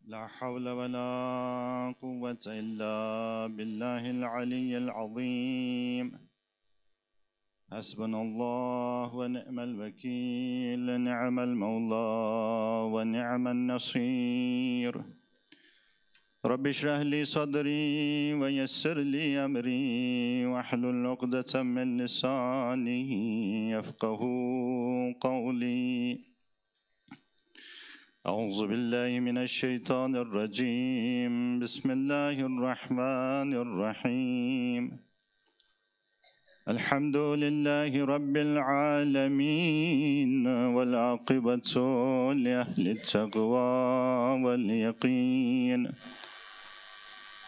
لا حول ولا قوة إلا بالله العلي العظيم. حسبنا الله ونعم الوكيل، نعم المولى ونعم النصير. رب اشرح لي صدري ويسر لي أمري واحلل عقدة من لساني يفقه قولي. أعوذ بالله من الشيطان الرجيم. بسم الله الرحمن الرحيم. الحمد لله رب العالمين والعاقبة لأهل التقوى واليقين،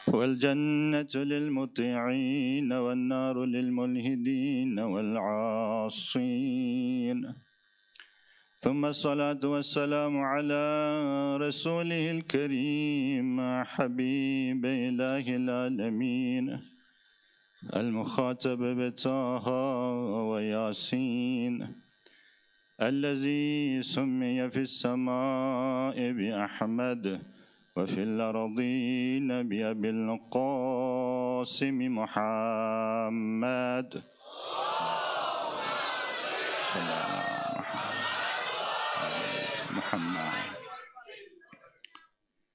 والجنة للمطيعين والنار للملحدين والعاصين. ثم الصلاة والسلام على رسوله الكريم حبيب إله العالمين المخاطب بطه وياسين، الذي سمي في السماء بأحمد وفي الأرضين بأبي القاسم محمد.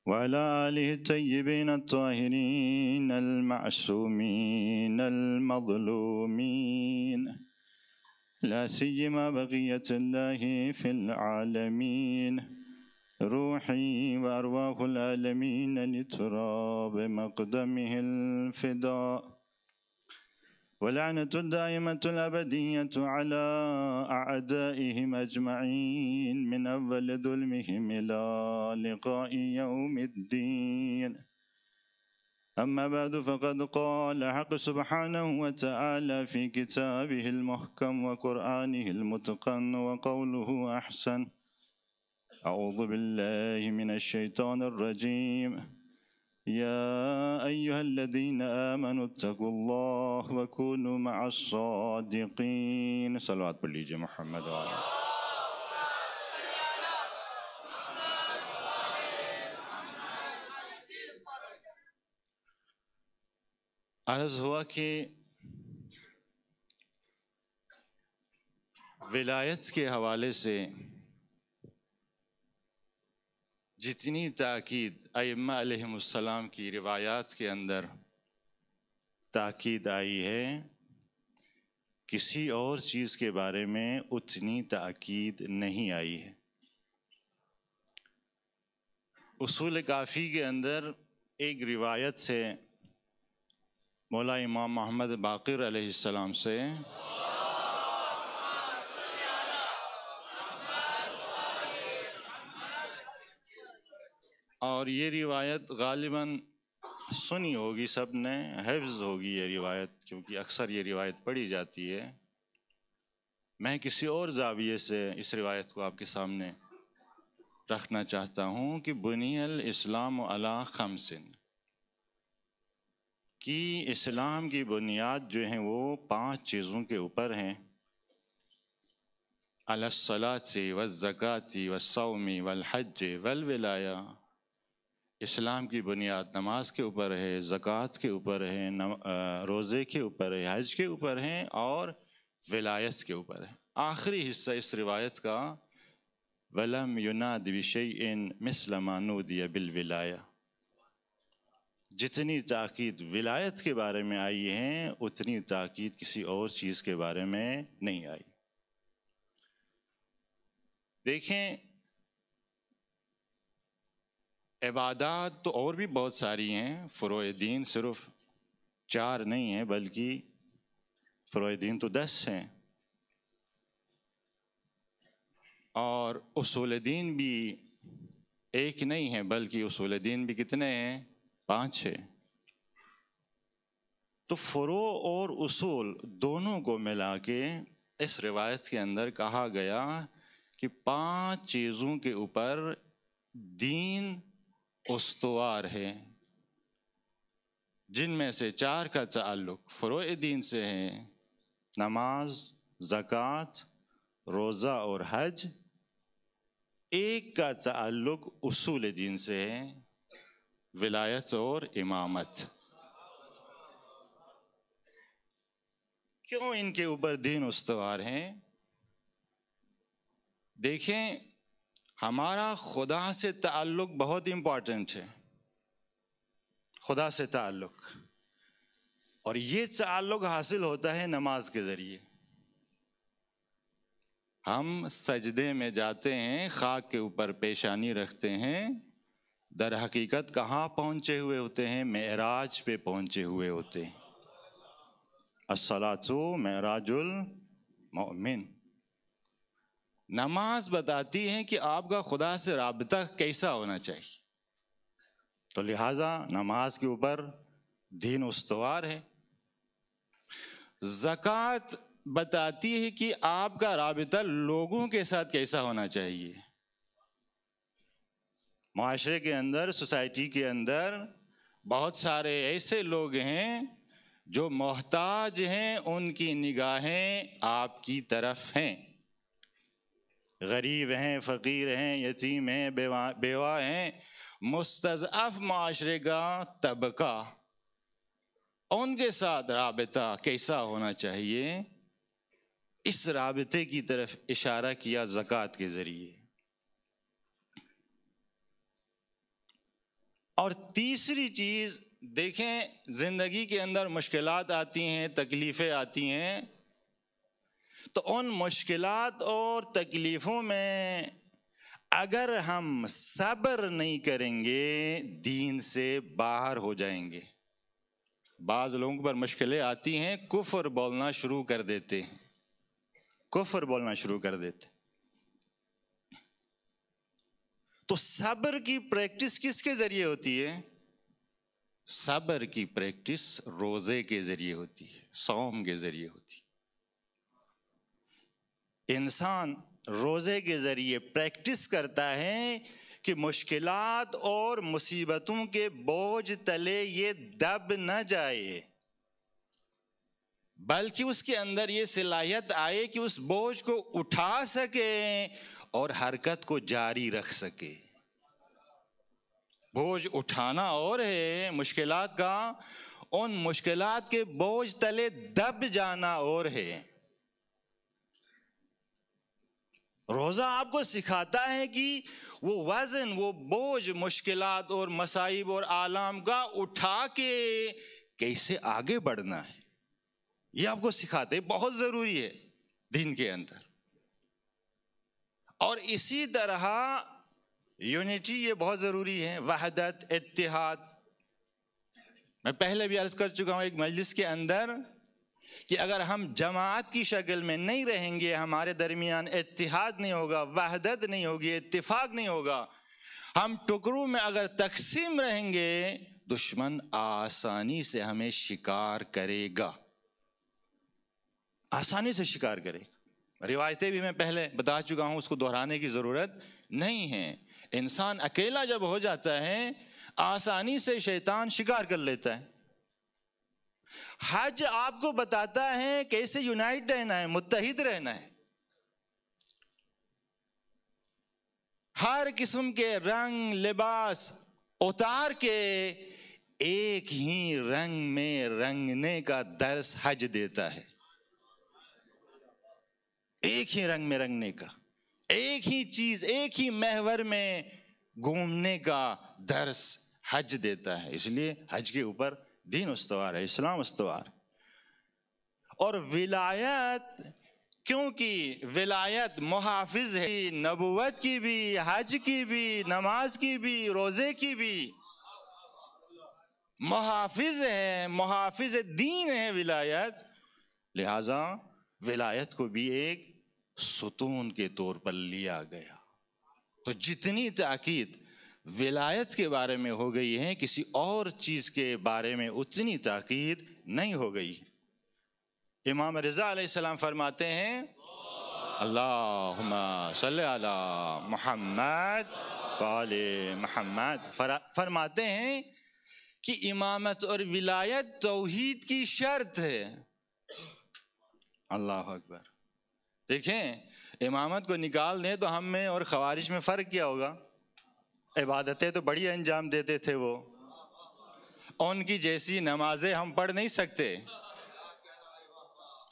وعلى آله الطيبين الطاهرين المعصومين المظلومين، لا سيما بقية الله في العالمين. روحي وأرواح العالمين لتراب مقدمه الفداء، ولعنة الدائمة الأبدية على أعدائهم أجمعين من أول ظلمهم إلى لقاء يوم الدين. أما بعد، فقد قال حق سبحانه وتعالى في كتابه المحكم وقرآنه المتقن وقوله أحسن. أعوذ بالله من الشيطان الرجيم. يا أيها الذين آمنوا اتقوا الله وكونوا مع الصادقين. صلوات پڑھ لیجئے محمد وآلہ. عرض ہوا کہ ولایت کے حوالے سے جتنی تاکید ائمہ علیہم السلام کی روایات کے اندر تاکید آئی ہے، کسی اور چیز کے بارے میں اتنی تاکید نہیں آئی ہے. اصول کافی کے اندر ایک روایت سے مولا امام محمد باقر علیہ السلام سے اور یہ روایت غالباً سنی ہوگی، سب نے حفظ ہوگی یہ روایت، کیونکہ اکثر یہ روایت پڑھی جاتی ہے. میں کسی اور زاویے سے اس روایت کو آپ کے سامنے رکھنا چاہتا ہوں کہ بنی الاسلام علی خمس، کہ اسلام کی بنیاد جو ہیں وہ 5 چیزوں کے اوپر ہیں: علی الصلاۃ والزکاۃ والصوم والحج والولایہ. اسلام کی بنیاد نماز کے اوپر ہے، زکوٰۃ کے اوپر ہے، روزے کے اوپر ہے، حج کے اوپر ہے اور ولایت کے اوپر ہے. آخری حصہ اس روایت کا وَلَمْ يُنَادِ بِشَيْءٍ مِثْلَ مَا نُودِيَ بِالْوِلَایَةِ. جتنی تاکید ولایت کے بارے میں آئی ہیں اتنی تاکید کسی اور چیز کے بارے میں نہیں آئی. دیکھیں، عبادات تو اور بھی بہت ساری ہیں. فروع دین صرف 4 نہیں ہیں، بلکہ فروع دین تو 10 ہیں. اور اصول دین بھی ایک نہیں ہے، بلکہ اصول دین بھی کتنے ہیں؟ 5 ہیں. تو فروع اور اصول دونوں کو ملا کے اس روایت کے اندر کہا گیا کہ 5 چیزوں کے اوپر دین استوار ہے، جن میں سے 4 کا تعلق فروع دین سے ہے: نماز، زکوٰۃ، روزہ اور حج. 1 کا تعلق اصول دین سے ہے، ولایت اور امامت. کیوں ان کے اوپر دین استوار ہیں؟ دیکھیں، ہمارا خدا سے تعلق بہت امپورٹنٹ ہے. خدا سے تعلق، اور یہ تعلق حاصل ہوتا ہے نماز کے ذریعے. ہم سجدے میں جاتے ہیں، خاک کے اوپر پیشانی رکھتے ہیں، در حقیقت کہاں پہنچے ہوئے ہوتے ہیں؟ معراج پہ پہنچے ہوئے ہوتے ہیں. الصلاۃ معراج المؤمن. نماز بتاتی ہے کہ آپ کا خدا سے رابطہ کیسا ہونا چاہیے. تو لہٰذا نماز کے اوپر دین استوار ہے. زکوٰۃ بتاتی ہے کہ آپ کا رابطہ لوگوں کے ساتھ کیسا ہونا چاہیے. معاشرے کے اندر، سوسائٹی کے اندر بہت سارے ایسے لوگ ہیں جو محتاج ہیں، ان کی نگاہیں آپ کی طرف ہیں. غریب ہیں، فقیر ہیں، یتیم ہیں، بیوہ ہیں، مستضعف معاشرے کا طبقہ، ان کے ساتھ رابطہ کیسا ہونا چاہیے. اس رابطے کی طرف اشارہ کیا زکوٰۃ کے ذریعے. اور تیسری چیز دیکھیں، زندگی کے اندر مشکلات آتی ہیں، تکلیفیں آتی ہیں، تو ان مشکلات اور تکلیفوں میں اگر ہم صبر نہیں کریں گے دین سے باہر ہو جائیں گے. بعض لوگوں پر مشکلیں آتی ہیں، کفر بولنا شروع کر دیتے ہیں، کفر بولنا شروع کر دیتے. تو صبر کی پریکٹس کس کے ذریعے ہوتی ہے؟ صبر کی پریکٹس روزے کے ذریعے ہوتی ہے، صوم کے ذریعے ہوتی ہے. انسان روزے کے ذریعے پریکٹس کرتا ہے کہ مشکلات اور مصیبتوں کے بوجھ تلے یہ دب نہ جائے، بلکہ اس کے اندر یہ صلاحیت آئے کہ اس بوجھ کو اٹھا سکے اور حرکت کو جاری رکھ سکے. بوجھ اٹھانا اور ہے مشکلات کا، ان مشکلات کے بوجھ تلے دب جانا اور ہے. روزہ آپ کو سکھاتا ہے کہ وہ وزن، وہ بوجھ مشکلات اور مصائب اور آلام کا اٹھا کے کیسے آگے بڑھنا ہے، یہ آپ کو سکھاتے. بہت ضروری ہے دین کے اندر. اور اسی طرح یونٹی، یہ بہت ضروری ہے، وحدت، اتحاد. میں پہلے بھی عرض کر چکا ہوں ایک مجلس کے اندر کہ اگر ہم جماعت کی شکل میں نہیں رہیں گے، ہمارے درمیان اتحاد نہیں ہوگا، وحدت نہیں ہوگی، اتفاق نہیں ہوگا، ہم ٹکڑوں میں اگر تقسیم رہیں گے، دشمن آسانی سے ہمیں شکار کرے گا، آسانی سے شکار کرے گا. روایتیں بھی میں پہلے بتا چکا ہوں، اس کو دہرانے کی ضرورت نہیں ہے. انسان اکیلا جب ہو جاتا ہے آسانی سے شیطان شکار کر لیتا ہے. حج آپ کو بتاتا ہے کیسے یونائٹ رہنا ہے، متحد رہنا ہے. ہر قسم کے رنگ لباس اتار کے ایک ہی رنگ میں رنگنے کا درس حج دیتا ہے. ایک ہی رنگ میں رنگنے کا، ایک ہی چیز، ایک ہی محور میں گھومنے کا درس حج دیتا ہے. اس لیے حج کے اوپر دین استوار ہے، اسلام استوار. اور ولایت، کیونکہ ولایت محافظ ہے نبوت کی بھی، حج کی بھی، نماز کی بھی، روزے کی بھی. محافظ ہے، محافظ دین ہے ولایت. لہذا ولایت کو بھی ایک ستون کے طور پر لیا گیا. تو جتنی تاکید ولایت کے بارے میں ہو گئی ہے، کسی اور چیز کے بارے میں اتنی تاکید نہیں ہو گئی. امام رضا علیہ السلام فرماتے ہیں، اللہم صلی علی محمد وآل محمد. فرماتے ہیں کہ امامت اور ولایت توحید کی شرط ہے. اللہ اکبر. دیکھیں، امامت کو نکال دیں تو ہم میں اور خوارج میں فرق کیا ہوگا؟ عبادتیں تو بڑی انجام دیتے تھے وہ، ان کی جیسی نمازیں ہم پڑھ نہیں سکتے،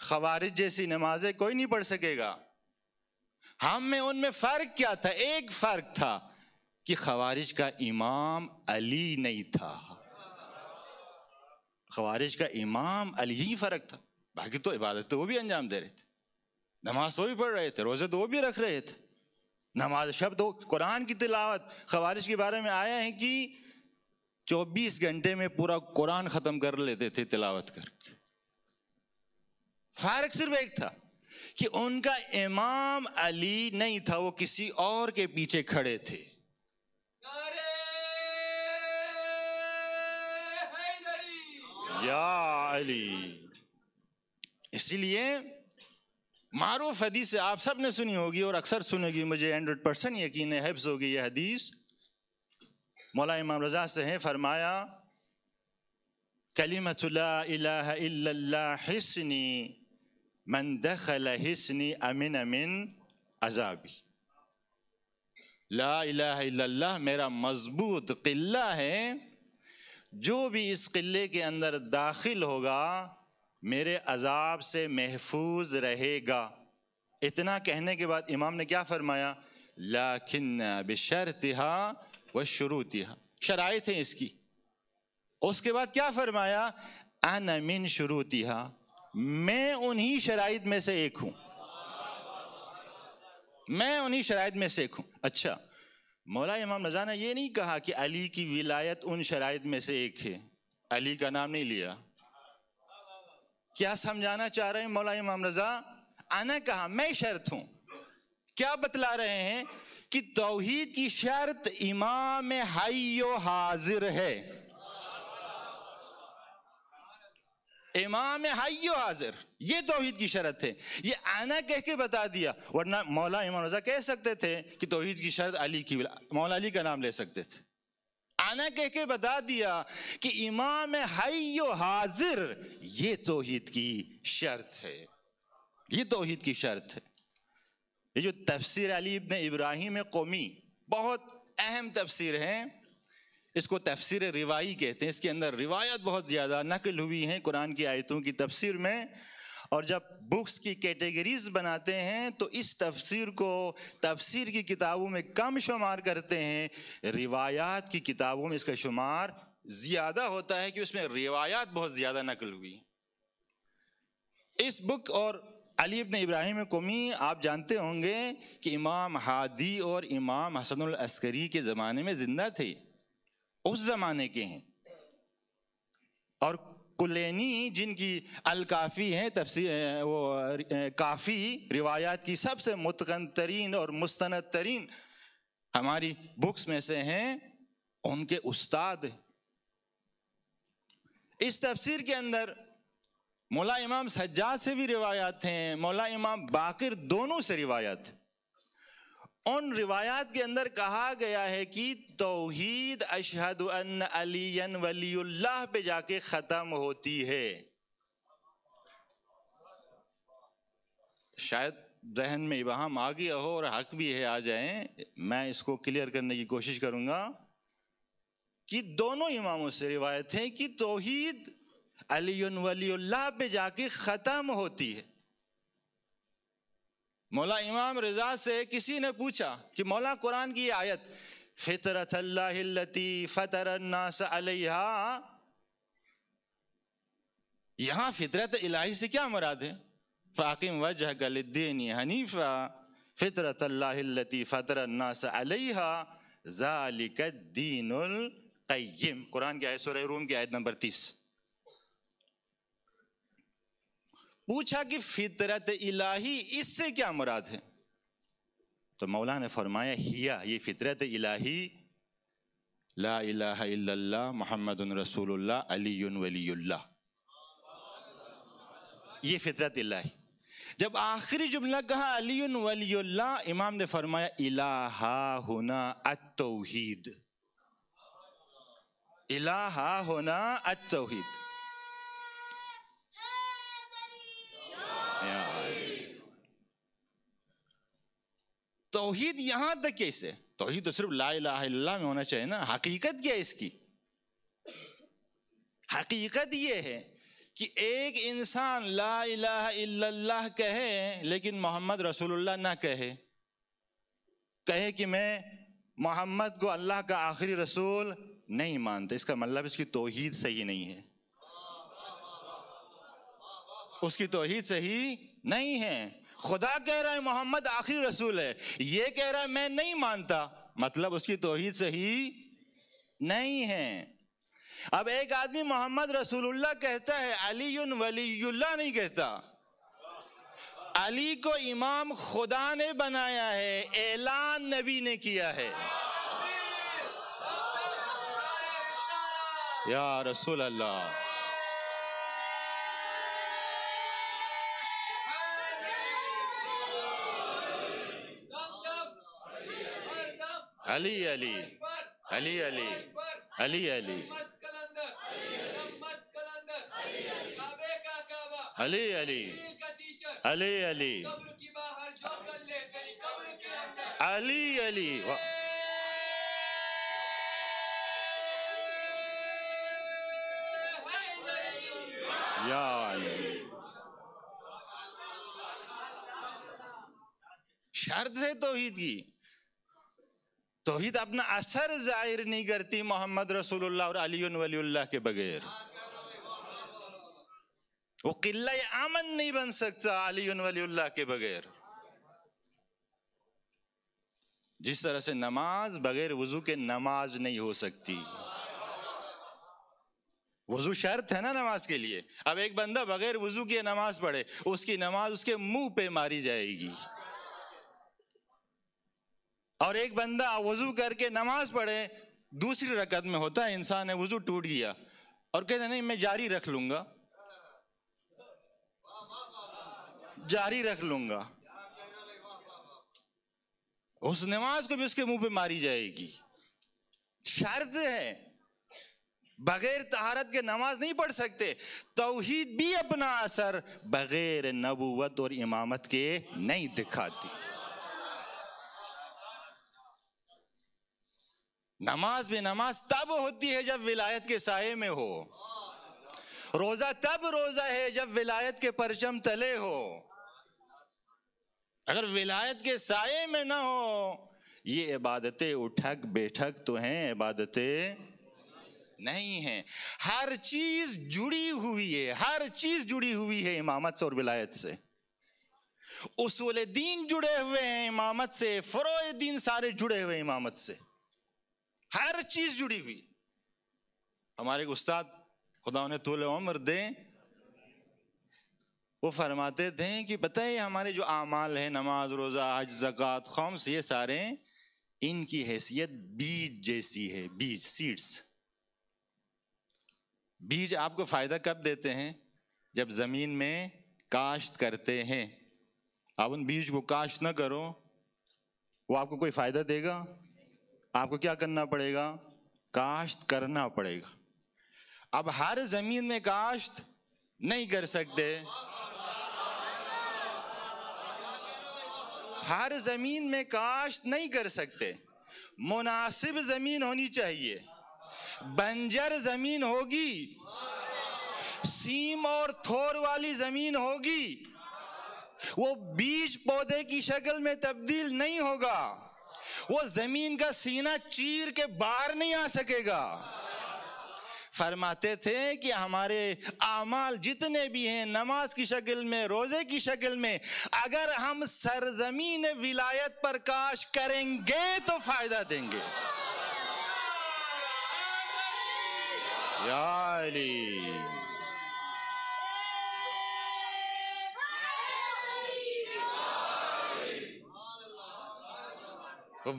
خوارج جیسی نمازیں کوئی نہیں پڑھ سکے گا. ہم میں ان میں فرق کیا تھا؟ ایک فرق تھا کہ خوارج کا امام علی نہیں تھا. خوارج کا امام علی ہی فرق تھا، باقی تو عبادت تو وہ بھی انجام دے رہے تھے، نماز تو بھی پڑھ رہے تھے، روزے تو وہ بھی رکھ رہے تھے، نماز شب تو قرآن کی تلاوت. خوارج کے بارے میں آیا ہے کہ 24 گھنٹے میں پورا قرآن ختم کر لیتے تھے تلاوت کر کے. فرق صرف ایک تھا کہ ان کا امام علی نہیں تھا، وہ کسی اور کے پیچھے کھڑے تھے. یا علی. اسی لیے معروف حدیث آپ سب نے سنی ہوگی اور اکثر سنیں گی، مجھے 100% یقین ہے حفظ ہوگی یہ حدیث. مولا امام رضا سے ہے، فرمایا کلمۃ لا الہ الا اللہ حسنی من دخل حسنی امن من عذابی. لا الہ الا اللہ میرا مضبوط قلعہ ہے، جو بھی اس قلعے کے اندر داخل ہوگا میرے عذاب سے محفوظ رہے گا. اتنا کہنے کے بعد امام نے کیا فرمایا؟ لیکن بشرطها وشروطها، شرائط ہیں اس کی. اس کے بعد کیا فرمایا؟ انا من شروطها، میں انہی شرائط میں سے ایک ہوں، میں انہی شرائط میں سے ایک ہوں. اچھا، مولا امام رضا نے یہ نہیں کہا کہ علی کی ولایت ان شرائط میں سے ایک ہے، علی کا نام نہیں لیا. کیا سمجھانا چاہ رہے ہیں مولا امام رضا؟ انا کہا میں شرط ہوں. کیا بتلا رہے ہیں؟ کہ توحید کی شرط امام حی و حاضر ہے. امام حی و حاضر، یہ توحید کی شرط ہے. یہ انا کہہ کے بتا دیا، ورنہ مولا امام رضا کہہ سکتے تھے کہ توحید کی شرط علی کی، مولا علی کا نام لے سکتے تھے. انا کہہ کے بتا دیا کہ امام حی و حاضر یہ توحید کی شرط ہے، یہ توحید کی شرط ہے. یہ جو تفسیر علی ابن ابراہیم قومی بہت اہم تفسیر ہے، اس کو تفسیر روائی کہتے ہیں. اس کے اندر روایت بہت زیادہ نقل ہوئی ہیں قرآن کی آیتوں کی تفسیر میں. اور جب بکس کی کیٹیگریز بناتے ہیں تو اس تفسیر کو تفسیر کی کتابوں میں کم شمار کرتے ہیں، روایات کی کتابوں میں اس کا شمار زیادہ ہوتا ہے کہ اس میں روایات بہت زیادہ نقل ہوئی. اس بک اور علی ابن ابراہیم قمی آپ جانتے ہوں گے کہ امام ہادی اور امام حسن العسکری کے زمانے میں زندہ تھے، اس زمانے کے ہیں. اور کلینی جن کی الکافی ہے تفسیر، وہ کافی روایات کی سب سے متقن ترین اور مستند ترین ہماری بکس میں سے ہیں، ان کے استاد. اس تفسیر کے اندر مولا امام سجاد سے بھی روایات ہیں، مولا امام باقر دونوں سے روایات. ان روایات کے اندر کہا گیا ہے کہ توحید اشہد ان علی ولی اللہ پہ جا کے ختم ہوتی ہے. شاید ذہن میں ابہام آ گیا ہو اور حق بھی ہے آ جائیں، میں اس کو کلیئر کرنے کی کوشش کروں گا کہ دونوں اماموں سے روایت ہے کہ توحید علی ولی اللہ پہ جا کے ختم ہوتی ہے. مولا امام رضا سے کسی نے پوچھا کہ مولا قرآن کی یہ آیت فطرت اللہ التی فطر الناس علیہا، یہاں فطرت الہی سے کیا مراد ہے؟ فاقم وجہک للدین حنیفا فطرت اللہ التی فطر الناس علیہا ذالک الدین القیم. قرآن کی آیت سورہ روم کی آیت نمبر 30. پوچھا کہ فطرت الہی اس سے کیا مراد ہے؟ تو مولا نے فرمایا یہ فطرت الہی لا الہ الا اللہ محمد رسول اللہ علی ولی اللہ، یہ فطرت الہی. جب آخری جملہ کہا علی ولی اللہ، امام نے فرمایا الہ ہونا التوحید، الہ ہونا التوحید. توحید یہاں تک کیسے؟ توحید تو صرف لا الہ الا اللہ میں ہونا چاہیے نا. حقیقت کیا ہے اس کی؟ حقیقت یہ ہے کہ ایک انسان لا الہ الا اللہ کہے لیکن محمد رسول اللہ نہ کہے کہ میں محمد کو اللہ کا آخری رسول نہیں مانتا، اس کا مطلب اس کی توحید صحیح نہیں ہے، اس کی توحید صحیح نہیں ہے۔ خدا کہہ رہا ہے محمد آخری رسول ہے، یہ کہہ رہا ہے میں نہیں مانتا، مطلب اس کی توحید صحیح نہیں ہے۔ اب ایک آدمی محمد رسول اللہ کہتا ہے، علی ولی اللہ نہیں کہتا۔ علی کو امام خدا نے بنایا ہے، اعلان نبی نے کیا ہے، یا رسول اللہ۔ علی علی علی علی علی علی علی علی علی علی علی علی یا علی۔ شرط ہے توحید کی، توحید اپنا اثر ظاہر نہیں کرتی محمد رسول اللہ اور علی ولی اللہ کے بغیر، وہ قلہ امن نہیں بن سکتا علی ولی اللہ کے بغیر۔ جس طرح سے نماز بغیر وضو کے نماز نہیں ہو سکتی، وضو شرط ہے نا نماز کے لیے۔ اب ایک بندہ بغیر وضو کے نماز پڑھے، اس کی نماز اس کے منہ پہ ماری جائے گی، اور ایک بندہ وضو کر کے نماز پڑھے، دوسری رکعت میں ہوتا ہے انسان ہے وضو ٹوٹ گیا اور کہتے نہیں میں جاری رکھ لوں گا، جاری رکھ لوں گا، اس نماز کو بھی اس کے منہ پہ ماری جائے گی۔ شرط ہے، بغیر طہارت کے نماز نہیں پڑھ سکتے۔ توحید بھی اپنا اثر بغیر نبوت اور امامت کے نہیں دکھاتی۔ نماز بھی نماز تب ہوتی ہے جب ولایت کے سائے میں ہو، روزہ تب روزہ ہے جب ولایت کے پرچم تلے ہو۔ اگر ولایت کے سائے میں نہ ہو، یہ عبادتیں اٹھک بیٹھک تو ہیں، عبادتیں نہیں ہیں۔ ہر چیز جڑی ہوئی ہے، ہر چیز جڑی ہوئی ہے امامت سے اور ولایت سے۔ اصول دین جڑے ہوئے ہیں امامت سے، فروع دین سارے جڑے ہوئے ہیں امامت سے، ہر چیز جڑی ہوئی۔ ہمارے استاد خدا انہیں طول عمر دیں، وہ فرماتے تھے کہ پتہ ہے ہمارے جو اعمال ہیں، نماز روزہ حج زکوٰۃ خمس، یہ سارے ان کی حیثیت بیج جیسی ہے، بیج سیڈز۔ بیج آپ کو فائدہ کب دیتے ہیں؟ جب زمین میں کاشت کرتے ہیں۔ آپ ان بیج کو کاشت نہ کرو، وہ آپ کو کوئی فائدہ دے گا؟ آپ کو کیا کرنا پڑے گا؟ کاشت کرنا پڑے گا۔ اب ہر زمین میں کاشت نہیں کر سکتے، ہر زمین میں کاشت نہیں کر سکتے، مناسب زمین ہونی چاہیے۔ بنجر زمین ہوگی، سیم اور تھور والی زمین ہوگی، وہ بیج پودے کی شکل میں تبدیل نہیں ہوگا، وہ زمین کا سینہ چیر کے باہر نہیں آ سکے گا۔ فرماتے تھے کہ ہمارے اعمال جتنے بھی ہیں، نماز کی شکل میں، روزے کی شکل میں، اگر ہم سرزمین ولایت پر کاش کریں گے تو فائدہ دیں گے۔ یا علی۔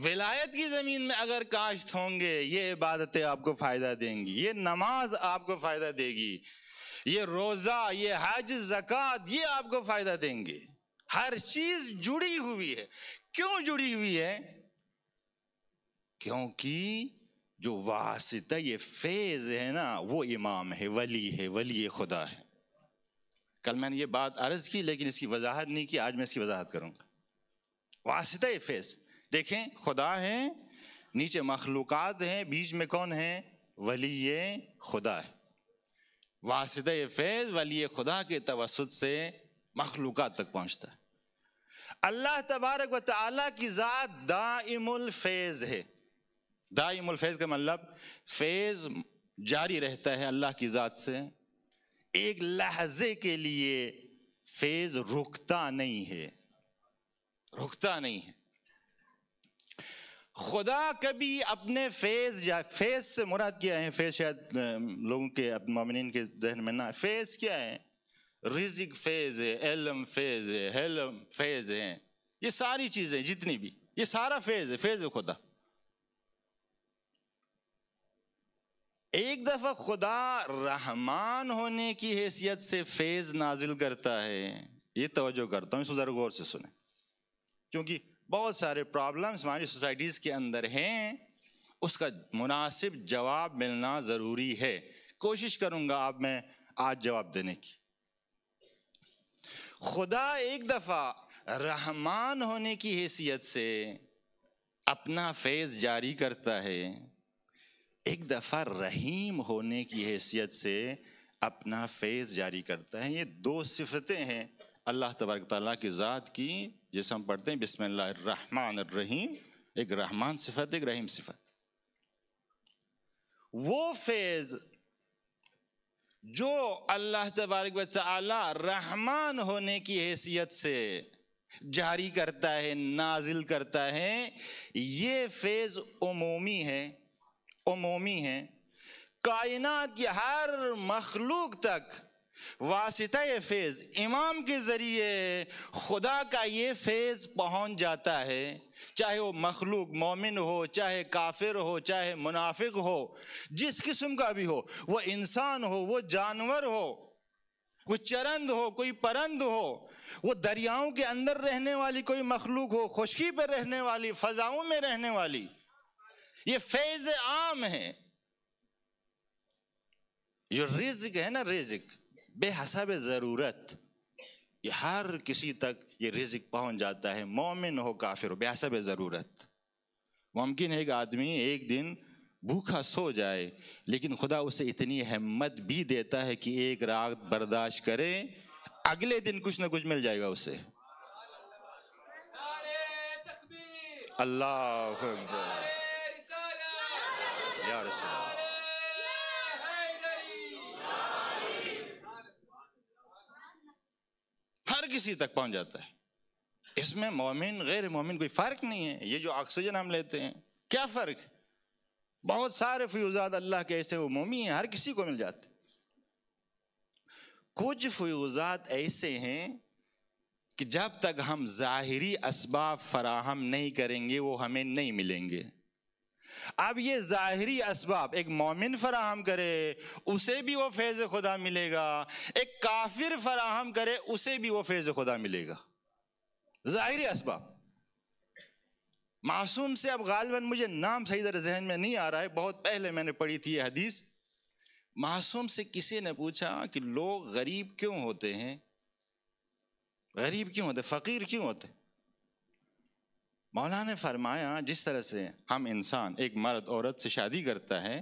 ولایت کی زمین میں اگر کاشت ہوں گے، یہ عبادتیں آپ کو فائدہ دیں گی، یہ نماز آپ کو فائدہ دے گی، یہ روزہ، یہ حج زکوٰۃ، یہ آپ کو فائدہ دیں گے۔ ہر چیز جڑی ہوئی ہے۔ کیوں جڑی ہوئی ہے؟ کیونکہ جو واسطہ، یہ فیض ہے نا، وہ امام ہے، ولی خدا ہے۔ کل میں نے یہ بات عرض کی لیکن اس کی وضاحت نہیں کی، آج میں اس کی وضاحت کروں گا۔ واسطہ یہ فیض، دیکھیں خدا ہے، نیچے مخلوقات ہیں، بیچ میں کون ہے؟ ولی خدا ہے۔ واسطہ فیض ولی خدا کے توسط سے مخلوقات تک پہنچتا ہے۔ اللہ تبارک و تعالیٰ کی ذات دائم الفیض ہے۔ دائم الفیض کا مطلب فیض جاری رہتا ہے اللہ کی ذات سے، ایک لحظے کے لیے فیض رکتا نہیں ہے، رکتا نہیں ہے۔ خدا کبھی اپنے فیض، یا فیض سے مراد کیا ہے؟ فیض شاید لوگوں کے مومنین کے ذہن میں نہ، فیض کیا ہے؟ رزق فیض ہے، علم فیض ہے، حلم فیض ہے، یہ ساری چیزیں جتنی بھی، یہ سارا فیض ہے، فیض ہے خدا۔ ایک دفعہ خدا رحمان ہونے کی حیثیت سے فیض نازل کرتا ہے، یہ توجہ کرتا ہوں، اس کو ذرا غور سے سنیں، کیونکہ بہت سارے پرابلمز ہماری سوسائٹیز کے اندر ہیں، اس کا مناسب جواب ملنا ضروری ہے۔ کوشش کروں گا آپ میں آج جواب دینے کی۔ خدا ایک دفعہ رحمان ہونے کی حیثیت سے اپنا فیض جاری کرتا ہے، ایک دفعہ رحیم ہونے کی حیثیت سے اپنا فیض جاری کرتا ہے۔ یہ دو صفتیں ہیں اللہ تبارک تعالیٰ کی ذات کی، جیسے ہم پڑھتے ہیں بسم اللہ الرحمن الرحیم، ایک رحمان صفت، ایک رحیم صفت۔ وہ فیض جو اللہ تبارک و تعالیٰ رحمان ہونے کی حیثیت سے جاری کرتا ہے، نازل کرتا ہے، یہ فیض عمومی ہے، عمومی ہے، کائنات کی ہر مخلوق تک واسطہ فیض امام کے ذریعے خدا کا یہ فیض پہنچ جاتا ہے، چاہے وہ مخلوق مومن ہو، چاہے کافر ہو، چاہے منافق ہو، جس قسم کا بھی ہو، وہ انسان ہو، وہ جانور ہو، وہ چرند ہو، کوئی پرند ہو، وہ دریاؤں کے اندر رہنے والی کوئی مخلوق ہو، خشکی پر رہنے والی، فضاؤں میں رہنے والی، یہ فیض عام ہے۔ جو رزق ہے نا، رزق بے حسب ضرورت، یہ ہر کسی تک یہ رزق پہنچ جاتا ہے، مومن ہو کافر ہو، بے حسب ضرورت۔ ممکن ہے کہ آدمی ایک دن بھوکا سو جائے، لیکن خدا اسے اتنی ہمت بھی دیتا ہے کہ ایک رات برداشت کرے، اگلے دن کچھ نہ کچھ مل جائے گا اسے۔ اللہ اکبر یا رسول اللہ۔ ہر کسی تک پہنچ جاتا ہے، اس میں مومن غیر مومن کوئی فرق نہیں ہے۔ یہ جو آکسیجن ہم لیتے ہیں، کیا فرق؟ بہت سارے فیوزات اللہ کے ایسے عمومی ہیں، ہر کسی کو مل جاتے۔ کچھ فیوزات ایسے ہیں کہ جب تک ہم ظاہری اسباب فراہم نہیں کریں گے وہ ہمیں نہیں ملیں گے۔ اب یہ ظاہری اسباب ایک مومن فراہم کرے اسے بھی وہ فیض خدا ملے گا، ایک کافر فراہم کرے اسے بھی وہ فیض خدا ملے گا، ظاہری اسباب۔ معصوم سے اب غالباً مجھے نام صحیح طرح ذہن میں نہیں آ رہا ہے، بہت پہلے میں نے پڑھی تھی یہ حدیث۔ معصوم سے کسی نے پوچھا کہ لوگ غریب کیوں ہوتے ہیں، غریب کیوں ہوتے، فقیر کیوں ہوتے؟ مولا نے فرمایا جس طرح سے ہم انسان، ایک مرد عورت سے شادی کرتا ہے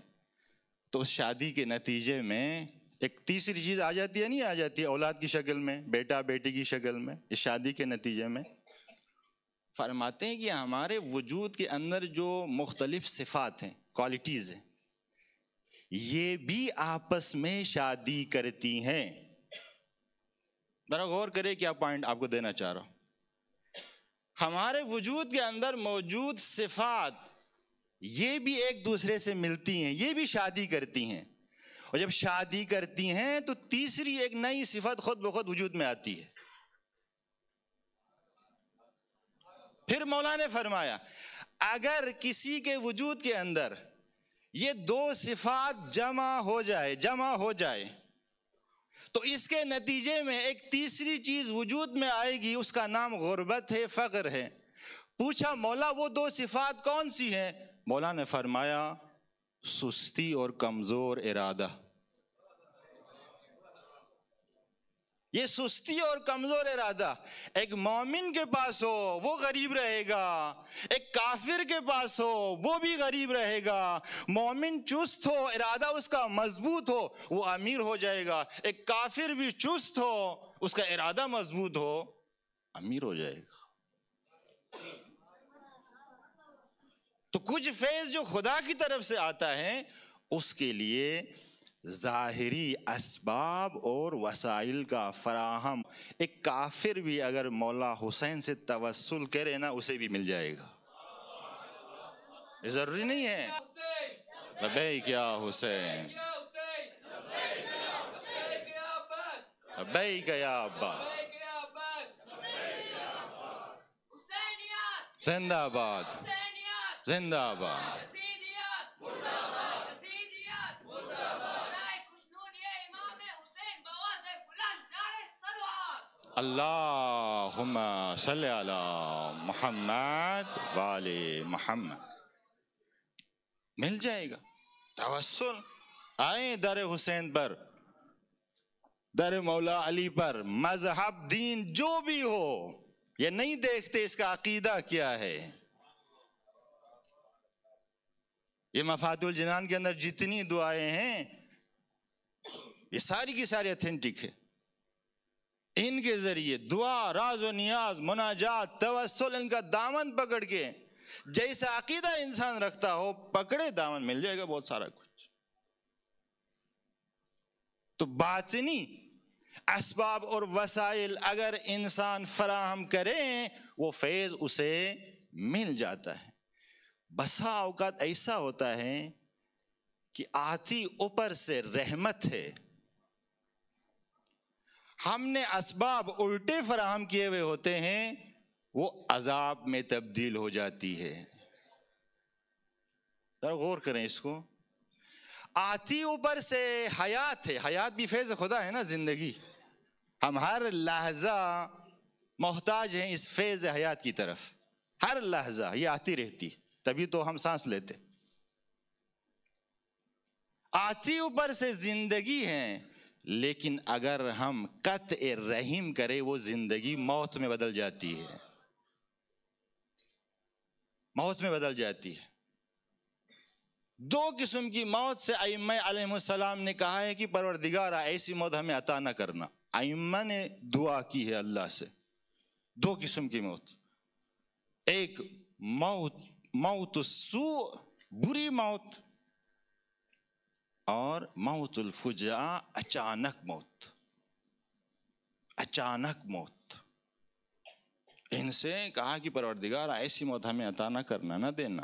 تو اس شادی کے نتیجے میں ایک تیسری چیز آ جاتی ہے، نہیں آ جاتی ہے اولاد کی شکل میں، بیٹا بیٹی کی شکل میں، اس شادی کے نتیجے میں۔ فرماتے ہیں کہ ہمارے وجود کے اندر جو مختلف صفات ہیں، کوالٹیز ہیں، یہ بھی آپس میں شادی کرتی ہیں۔ ذرا غور کرے کیا پوائنٹ آپ کو دینا چاہ رہا ہوں۔ ہمارے وجود کے اندر موجود صفات یہ بھی ایک دوسرے سے ملتی ہیں، یہ بھی شادی کرتی ہیں، اور جب شادی کرتی ہیں تو تیسری ایک نئی صفت خود بخود وجود میں آتی ہے۔ پھر مولا نے فرمایا اگر کسی کے وجود کے اندر یہ دو صفات جمع ہو جائے تو اس کے نتیجے میں ایک تیسری چیز وجود میں آئے گی، اس کا نام غربت ہے، فقر ہے۔ پوچھا مولا وہ دو صفات کون سی ہیں؟ مولا نے فرمایا سستی اور کمزور ارادہ۔ یہ سستی اور کمزور ارادہ ایک مومن کے پاس ہو وہ غریب رہے گا، ایک کافر کے پاس ہو وہ بھی غریب رہے گا۔ مومن چست ہو، ارادہ اس کا مضبوط ہو، وہ امیر ہو جائے گا۔ ایک کافر بھی چست ہو، اس کا ارادہ مضبوط ہو، امیر ہو جائے گا۔ تو کچھ فیض جو خدا کی طرف سے آتا ہے اس کے لیے ظاہری اسباب اور وسائل کا فراہم، ایک کافر بھی اگر مولا حسین سے توسل کرے نا اسے بھی مل جائے گا۔ یہ ضروری نہیں ہے لبیک یا حسین، لبیک یا عباس، زندہ آباد، زندہ آباد۔ اللہم صلی علی محمد وآل محمد۔ مل جائے گا توسل۔ آئیں در حسین پر، در مولا علی پر، مذہب دین جو بھی ہو، یہ نہیں دیکھتے اس کا عقیدہ کیا ہے۔ یہ مفاتح الجنان کے اندر جتنی دعائیں ہیں یہ ساری کی ساری اتھینٹک ہے۔ ان کے ذریعے دعا، راز و نیاز، مناجات، توسل، ان کا دامن پکڑ کے جیسا عقیدہ انسان رکھتا ہو پکڑے دامن، مل جائے گا بہت سارا کچھ۔ تو باطنی اسباب اور وسائل اگر انسان فراہم کرے وہ فیض اسے مل جاتا ہے۔ بسا اوقات ایسا ہوتا ہے کہ آتی اوپر سے رحمت ہے، ہم نے اسباب الٹے فراہم کیے ہوئے ہوتے ہیں، وہ عذاب میں تبدیل ہو جاتی ہے۔ ذرا غور کریں اس کو۔ آتی اوپر سے حیات ہے، حیات بھی فیض خدا ہے نا، زندگی۔ ہم ہر لحظہ محتاج ہیں اس فیض حیات کی طرف، ہر لحظہ یہ آتی رہتی، تبھی تو ہم سانس لیتے۔ آتی اوپر سے زندگی ہے، لیکن اگر ہم قطع رحم کرے وہ زندگی موت میں بدل جاتی ہے، موت میں بدل جاتی ہے۔ دو قسم کی موت سے ائمہ علیہ السلام نے کہا ہے کہ پروردگارا ایسی موت ہمیں عطا نہ کرنا۔ ائمہ نے دعا کی ہے اللہ سے، دو قسم کی موت، ایک موت السوء، بری موت، اور موت الفجاء، اچانک موت، اچانک موت۔ ان سے کہا کہ پروردگار ایسی موت ہمیں عطا نہ کرنا، نہ دینا۔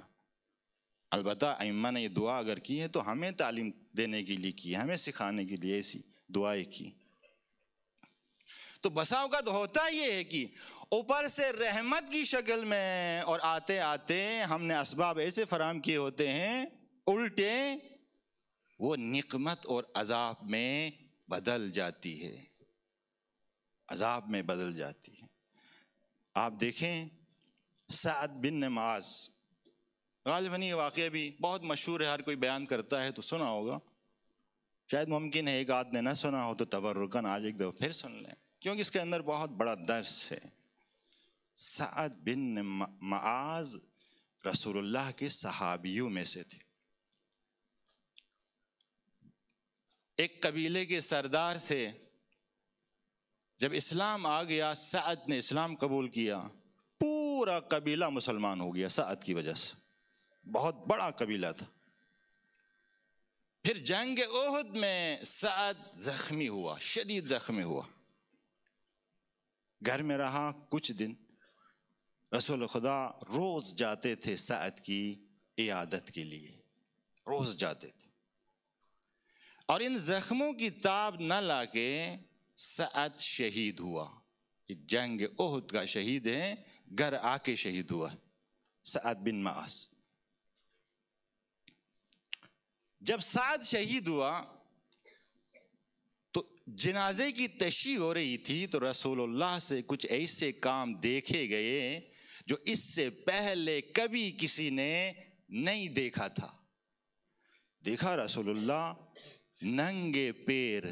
البتہ ائمہ نے یہ دعا اگر کی ہے تو ہمیں تعلیم دینے کے لیے کی ہے، ہمیں سکھانے کے لیے ایسی دعائیں کی۔ تو بسا اوقات ہوتا یہ ہے کہ اوپر سے رحمت کی شکل میں، اور آتے آتے ہم نے اسباب ایسے فراہم کیے ہوتے ہیں الٹے، وہ نقمت اور عذاب میں بدل جاتی ہے، عذاب میں بدل جاتی ہے۔ آپ دیکھیں سعد بن معاذ، غالباً یہ واقعہ بھی بہت مشہور ہے، ہر کوئی بیان کرتا ہے تو سنا ہوگا، شاید ممکن ہے ایک آدھ نے نہ سنا ہو تو تبرکاً آج ایک دفعہ پھر سن لیں، کیونکہ اس کے اندر بہت بڑا درس ہے۔ سعد بن معاذ رسول اللہ کے صحابیوں میں سے تھے، ایک قبیلے کے سردار تھے۔ جب اسلام آ گیا، سعد نے اسلام قبول کیا، پورا قبیلہ مسلمان ہو گیا سعد کی وجہ سے، بہت بڑا قبیلہ تھا۔ پھر جنگ احد میں سعد زخمی ہوا، شدید زخمی ہوا، گھر میں رہا کچھ دن۔ رسول خدا روز جاتے تھے سعد کی عیادت کے لیے، روز جاتے تھے، اور ان زخموں کی تاب نہ لا کے سعد شہید ہوا۔ یہ جنگ احد کا شہید ہے، گھر آ کے شہید ہوا سعد بن معاذ۔ جب سعد شہید ہوا تو جنازے کی تشییع ہو رہی تھی، تو رسول اللہ سے کچھ ایسے کام دیکھے گئے جو اس سے پہلے کبھی کسی نے نہیں دیکھا تھا۔ دیکھا رسول اللہ ننگے پیر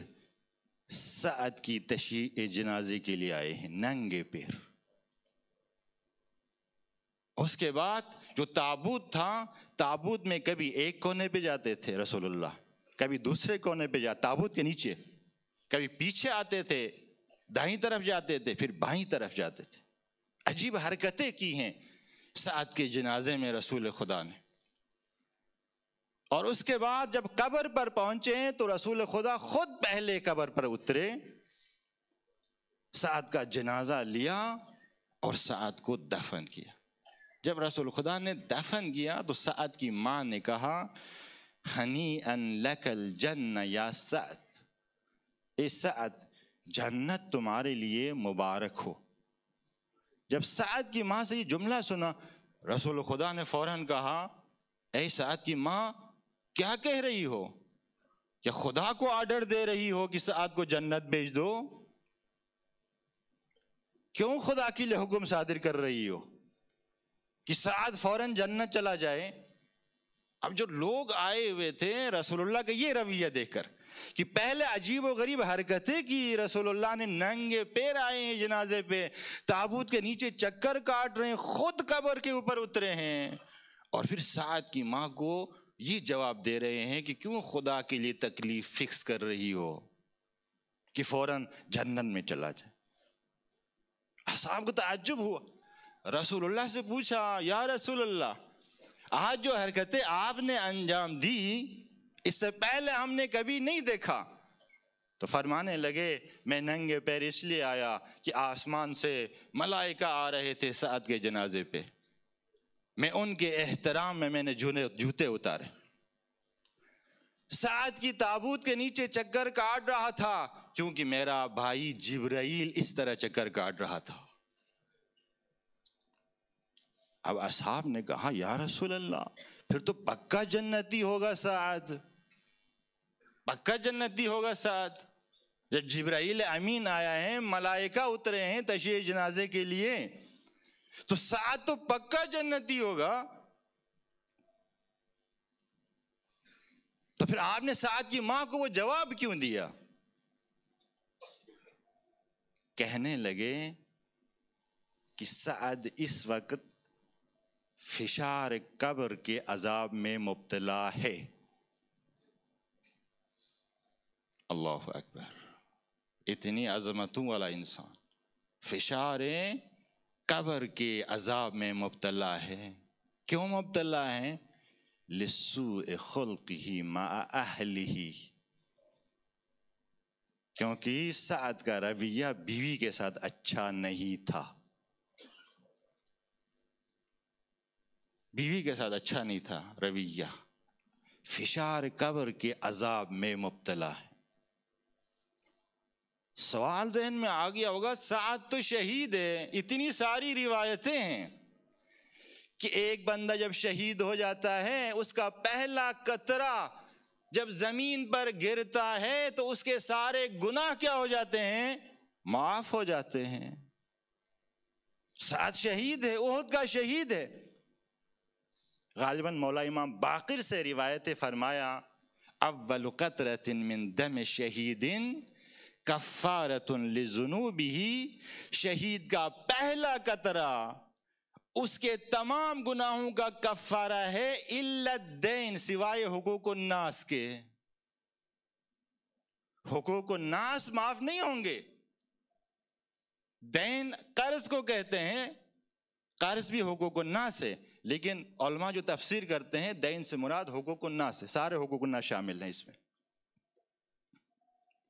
سعد کی تشییع جنازے کے لیے آئے ہیں ننگے پیر۔ اس کے بعد جو تابوت تھا، تابوت میں کبھی ایک کونے پہ جاتے تھے رسول اللہ، کبھی دوسرے کونے پہ جاتے تابوت کے نیچے، کبھی پیچھے آتے تھے دائیں طرف جاتے تھے، پھر بائیں طرف جاتے تھے۔ عجیب حرکتیں کی ہیں سعد کے جنازے میں رسول خدا نے۔ اور اس کے بعد جب قبر پر پہنچے تو رسول خدا خود پہلے قبر پر اترے، سعد کا جنازہ لیا اور سعد کو دفن کیا۔ جب رسول خدا نے دفن کیا تو سعد کی ماں نے کہا ہنیئا لک الجنہ یا سعد، اے سعد جنت تمہارے لیے مبارک ہو۔ جب سعد کی ماں سے یہ جملہ سنا، رسول خدا نے فوراً کہا اے سعد کی ماں کیا کہہ رہی ہو؟ کیا خدا کو آرڈر دے رہی ہو کہ سعد کو جنت بھیج دو؟ کیوں خدا کے لیے حکم صادر کر رہی ہو کہ سعد فوراً جنت چلا جائے؟ اب جو لوگ آئے ہوئے تھے رسول اللہ کا یہ رویہ دیکھ کر کہ پہلے عجیب و غریب حرکتیں کی، رسول اللہ نے ننگے پیر آئے ہیں جنازے پہ، تابوت کے نیچے چکر کاٹ رہے ہیں، خود قبر کے اوپر اترے ہیں، اور پھر سعد کی ماں کو یہ جواب دے رہے ہیں کہ کیوں خدا کے لیے تکلیف فکس کر رہی ہو کہ فوراً جنت میں چلا جائے۔ اصحاب کو تعجب ہوا، رسول اللہ سے پوچھا یا رسول اللہ آج جو حرکتیں آپ نے انجام دی اس سے پہلے ہم نے کبھی نہیں دیکھا۔ تو فرمانے لگے میں ننگے پیر اس لیے آیا کہ آسمان سے ملائکہ آ رہے تھے سعد کے جنازے پہ، میں ان کے احترام میں نے جوتے اتارے۔ سعد کی تابوت کے نیچے چکر کاٹ رہا تھا کیونکہ میرا بھائی جبرائیل اس طرح چکر کاٹ رہا تھا۔ اب اصحاب نے کہا یا رسول اللہ پھر تو پکا جنتی ہوگا سعد، پکا جنتی ہوگا سعد، جب جبرائیل امین آیا ہے، ملائکہ اترے ہیں تشییع جنازے کے لیے، تو سعد تو پکا جنتی ہوگا۔ تو پھر آپ نے سعد کی ماں کو وہ جواب کیوں دیا؟ کہنے لگے کہ سعد اس وقت فشار قبر کے عذاب میں مبتلا ہے۔ اللہ اکبر، اتنی عظمتوں والا انسان فشار قبر کے عذاب میں مبتلا ہے۔ کیوں مبتلا ہے؟ لسوء خلقہ مع اہلہ، کیونکہ سعد کا رویہ بیوی کے ساتھ اچھا نہیں تھا، بیوی کے ساتھ اچھا نہیں تھا رویہ، فشار قبر کے عذاب میں مبتلا ہے۔ سوال ذہن میں آ گیا ہوگا سعد تو شہید ہے، اتنی ساری روایتیں ہیں کہ ایک بندہ جب شہید ہو جاتا ہے اس کا پہلا قطرہ جب زمین پر گرتا ہے تو اس کے سارے گناہ کیا ہو جاتے ہیں؟ معاف ہو جاتے ہیں۔ سعد شہید ہے، احد کا شہید ہے۔ غالباً مولا امام باقر سے روایت فرمایا اول قطرۃ من دم شہید کفارۃ لذنوبہ، شہید کا پہلا قطرہ اس کے تمام گناہوں کا کفارہ ہے الا الدین، سوائے حقوق الناس کے۔ حقوق الناس معاف نہیں ہوں گے، دین قرض کو کہتے ہیں، قرض بھی حقوق الناس ہے، لیکن علماء جو تفسیر کرتے ہیں دین سے مراد حقوق الناس ہے، سارے حقوق الناس شامل ہیں اس میں۔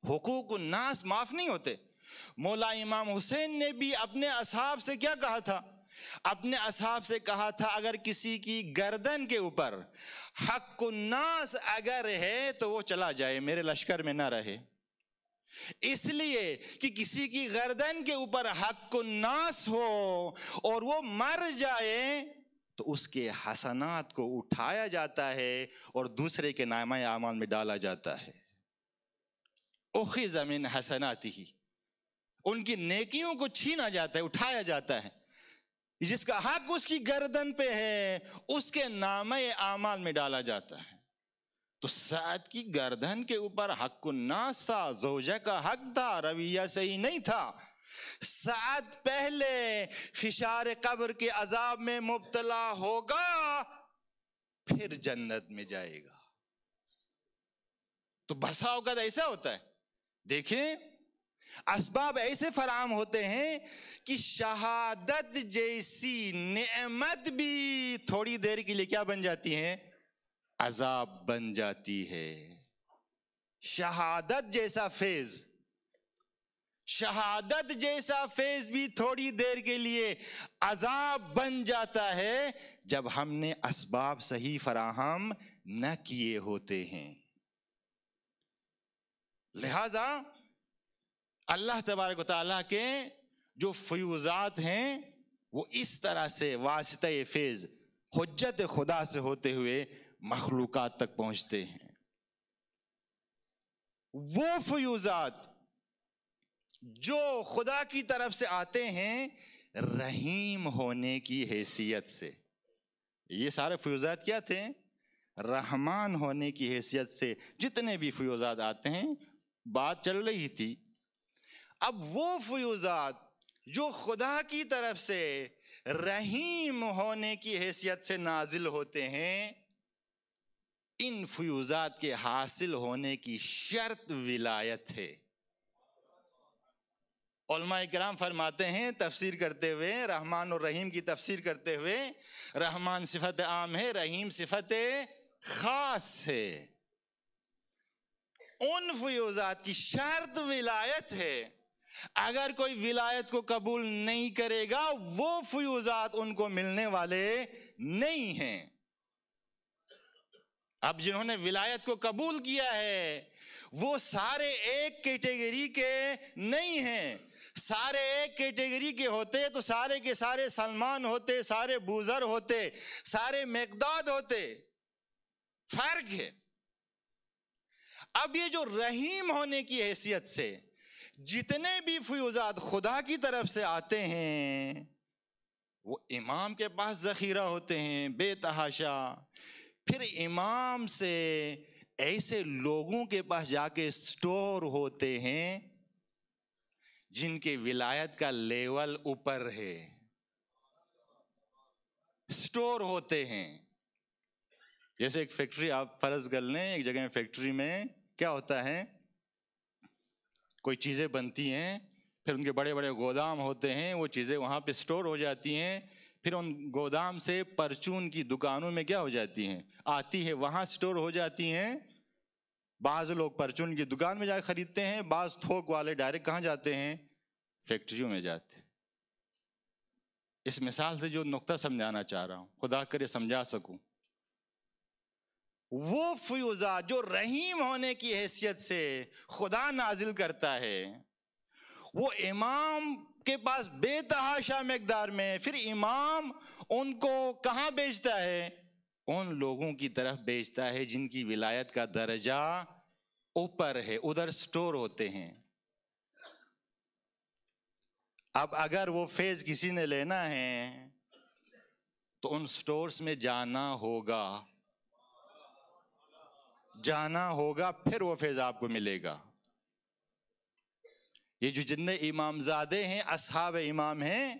حقوق الناس معاف نہیں ہوتے۔ مولا امام حسین نے بھی اپنے اصحاب سے کیا کہا تھا؟ اپنے اصحاب سے کہا تھا اگر کسی کی گردن کے اوپر حق الناس اگر ہے تو وہ چلا جائے، میرے لشکر میں نہ رہے، اس لیے کہ کسی کی گردن کے اوپر حق الناس ہو اور وہ مر جائے تو اس کے حسنات کو اٹھایا جاتا ہے اور دوسرے کے نامہ اعمال میں ڈالا جاتا ہے۔ اخذ من حسناتہ، ان کی نیکیوں کو چھینا جاتا ہے، اٹھایا جاتا ہے، جس کا حق اس کی گردن پہ ہے اس کے نامہ اعمال میں ڈالا جاتا ہے۔ تو سعد کی گردن کے اوپر حق الناس تھا، زوجہ کا حق تھا، رویہ صحیح نہیں تھا. سعد پہلے فشار قبر کے عذاب میں مبتلا ہوگا پھر جنت میں جائے گا. تو بسا اوقات ایسا ہوتا ہے، دیکھیں اسباب ایسے فراہم ہوتے ہیں کہ شہادت جیسی نعمت بھی تھوڑی دیر کے لیے کیا بن جاتی ہیں؟ عذاب بن جاتی ہے. شہادت جیسا فیض، شہادت جیسا فیض بھی تھوڑی دیر کے لیے عذاب بن جاتا ہے جب ہم نے اسباب صحیح فراہم نہ کیے ہوتے ہیں. لہذا اللہ تبارک و تعالیٰ کے جو فیوزات ہیں وہ اس طرح سے واسطہ فیض حجت خدا سے ہوتے ہوئے مخلوقات تک پہنچتے ہیں. وہ فیوزات جو خدا کی طرف سے آتے ہیں رحیم ہونے کی حیثیت سے. یہ سارے فیوزات کیا تھے؟ رحمان ہونے کی حیثیت سے جتنے بھی فیوزات آتے ہیں بات چل رہی تھی. اب وہ فیوزات جو خدا کی طرف سے رحیم ہونے کی حیثیت سے نازل ہوتے ہیں، ان فیوزات کے حاصل ہونے کی شرط ولایت ہے. علماء کرام فرماتے ہیں تفسیر کرتے ہوئے، رحمان اور رحیم کی تفسیر کرتے ہوئے، رحمان صفت عام ہے، رحیم صفت خاص ہے. ان فیوزات کی شرط ولایت ہے. اگر کوئی ولایت کو قبول نہیں کرے گا وہ فیوزات ان کو ملنے والے نہیں ہیں. اب جنہوں نے ولایت کو قبول کیا ہے وہ سارے ایک کیٹیگری کے نہیں ہیں. سارے ایک کیٹیگری کے ہوتے تو سارے کے سارے سلمان ہوتے، سارے بوذر ہوتے، سارے مقداد ہوتے. فرق ہے. اب یہ جو رحیم ہونے کی حیثیت سے جتنے بھی فیوزات خدا کی طرف سے آتے ہیں وہ امام کے پاس ذخیرہ ہوتے ہیں بے تحاشا. پھر امام سے ایسے لوگوں کے پاس جا کے سٹور ہوتے ہیں جن کے ولایت کا لیول اوپر ہے. سٹور ہوتے ہیں. جیسے ایک فیکٹری آپ فرض کر لیں، ایک جگہ فیکٹری میں کیا ہوتا ہے، کوئی چیزیں بنتی ہیں، پھر ان کے بڑے بڑے گودام ہوتے ہیں، وہ چیزیں وہاں پہ سٹور ہو جاتی ہیں. پھر ان گودام سے پرچون کی دکانوں میں کیا ہو جاتی ہیں، آتی ہے، وہاں سٹور ہو جاتی ہیں. بعض لوگ پرچون کی دکان میں جا کے خریدتے ہیں، بعض تھوک والے ڈائریکٹ کہاں جاتے ہیں، فیکٹریوں میں جاتے ہیں. اس مثال سے جو نقطہ سمجھانا چاہ رہا ہوں خدا کرے سمجھا سکوں، وہ فیوزات جو رحیم ہونے کی حیثیت سے خدا نازل کرتا ہے وہ امام کے پاس بے تحاشا مقدار میں، پھر امام ان کو کہاں بیچتا ہے، ان لوگوں کی طرف بیچتا ہے جن کی ولایت کا درجہ اوپر ہے، ادھر سٹور ہوتے ہیں. اب اگر وہ فیض کسی نے لینا ہے تو ان سٹورز میں جانا ہوگا پھر وہ فیض آپ کو ملے گا. یہ جو جتنے امام زادے ہیں، اصحاب امام ہیں،